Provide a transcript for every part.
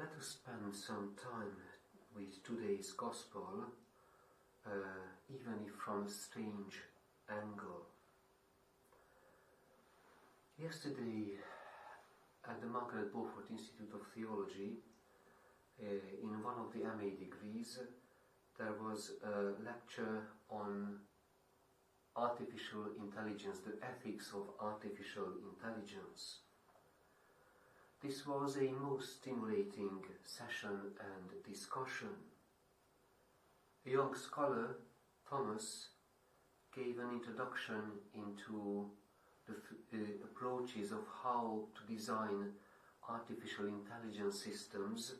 Let us spend some time with today's Gospel, even if from a strange angle. Yesterday, at the Margaret Beaufort Institute of Theology, in one of the MA degrees, there was a lecture on artificial intelligence, the ethics of artificial intelligence. This was a most stimulating session and discussion. A young scholar, Thomas, gave an introduction into the approaches of how to design artificial intelligence systems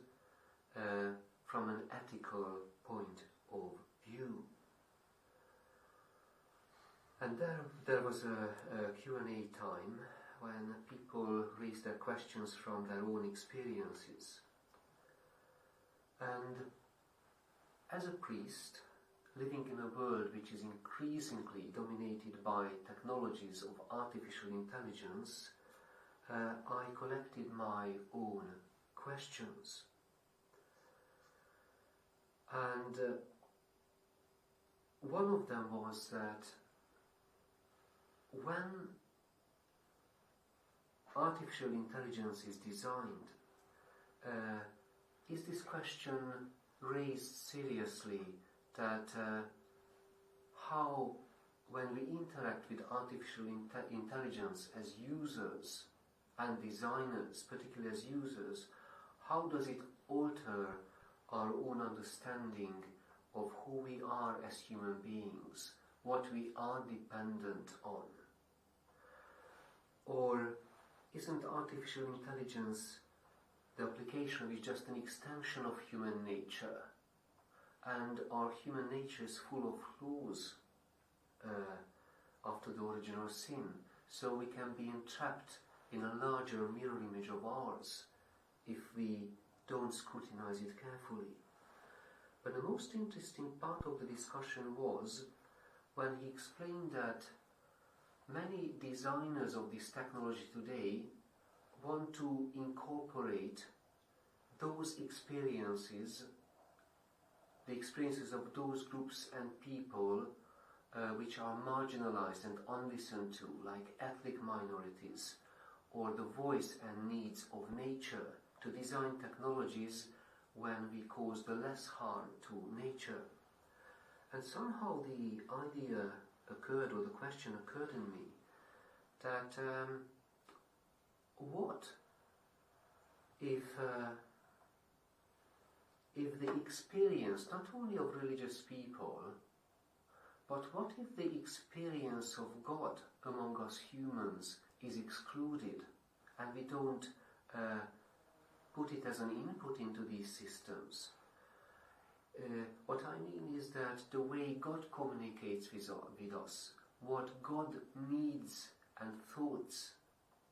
from an ethical point of view. And there was a Q&A time when people raised their questions from their own experiences. And as a priest, living in a world which is increasingly dominated by technologies of artificial intelligence, I collected my own questions. And one of them was that when artificial intelligence is designed, is this question raised seriously that how, when we interact with artificial intelligence as users and designers, particularly as users, how does it alter our own understanding of who we are as human beings, what we are dependent on? Or isn't artificial intelligence, the application is just an extension of human nature, and our human nature is full of flaws after the original sin, so we can be entrapped in a larger mirror image of ours if we don't scrutinize it carefully. But the most interesting part of the discussion was when he explained that many designers of this technology today want to incorporate those experiences, the experiences of those groups and people which are marginalized and unlistened to, like ethnic minorities, or the voice and needs of nature, to design technologies when we cause the less harm to nature. And somehow the idea occurred, or the question occurred in me, that what if the experience not only of religious people, but what if the experience of God among us humans is excluded, and we don't put it as an input into these systems? What I mean is that the way God communicates with us, what God needs and thoughts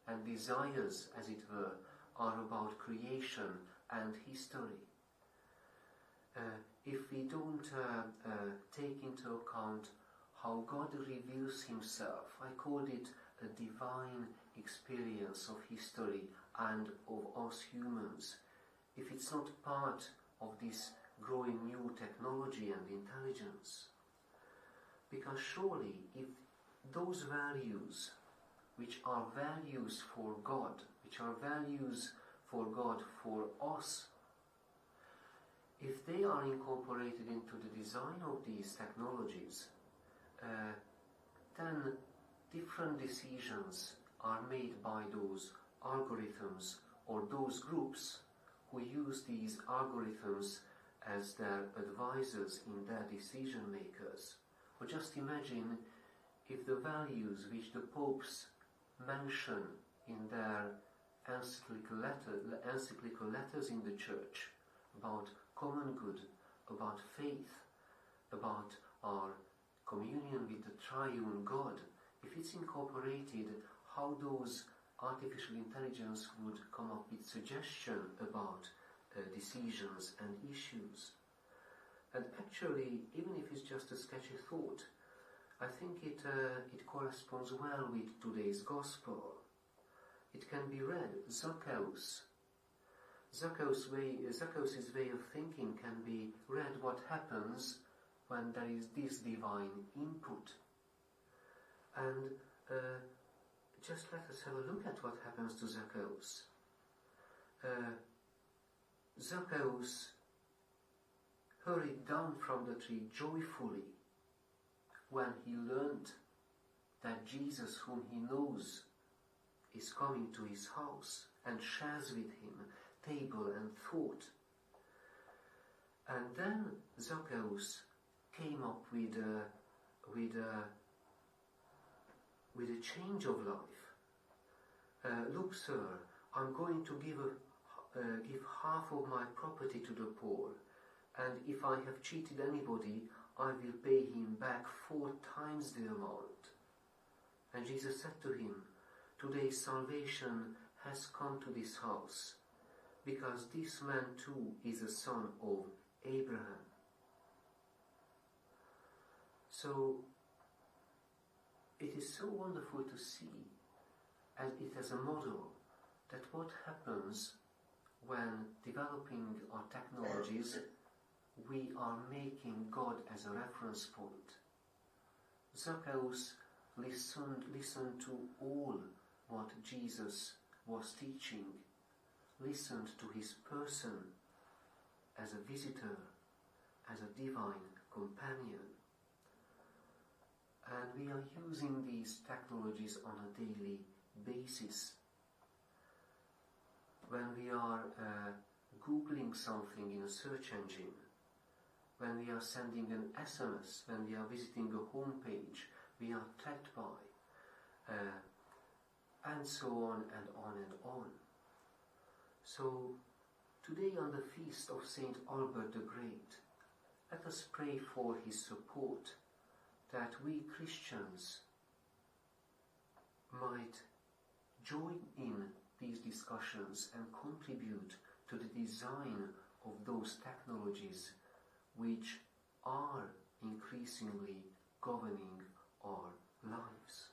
and desires, as it were, are about creation and history. If we don't take into account how God reveals himself, I called it a divine experience of history and of us humans, if it's not part of this growing new technology and intelligence. Because surely if those values, which are values for God, which are values for God for us, if they are incorporated into the design of these technologies, then different decisions are made by those algorithms or those groups who use these algorithms as their advisors in their decision makers. Or just imagine if the values which the popes mention in their encyclical letters in the church about common good, about faith, about our communion with the triune God, if it's incorporated, how those artificial intelligence would come up with suggestion about decisions and issues. And actually, even if it's just a sketchy thought, I think it corresponds well with today's Gospel. It can be read, Zakeus Zakeus' way of thinking can be read what happens when there is this divine input. And just let us have a look at what happens to Zakeus. Zakeus hurried down from the tree joyfully when he learned that Jesus, whom he knows, is coming to his house and shares with him table and thought. And then Zakeus came up with a change of life. Look, sir, I'm going to give half of my property to the poor, and if I have cheated anybody, I will pay him back 4 times the amount. And Jesus said to him, today salvation has come to this house, because this man too is a son of Abraham. So it is so wonderful to see it as a model that what happens when developing our technologies, we are making God as a reference point. Zakeus listened to all what Jesus was teaching, listened to his person as a visitor, as a divine companion. And we are using these technologies on a daily basis. When we are Googling something in a search engine, when we are sending an SMS, when we are visiting a home page, we are tagged by, and so on and on and on. So today, on the feast of Saint Albert the Great, let us pray for his support, that we Christians might join in these discussions and contribute to the design of those technologies which are increasingly governing our lives.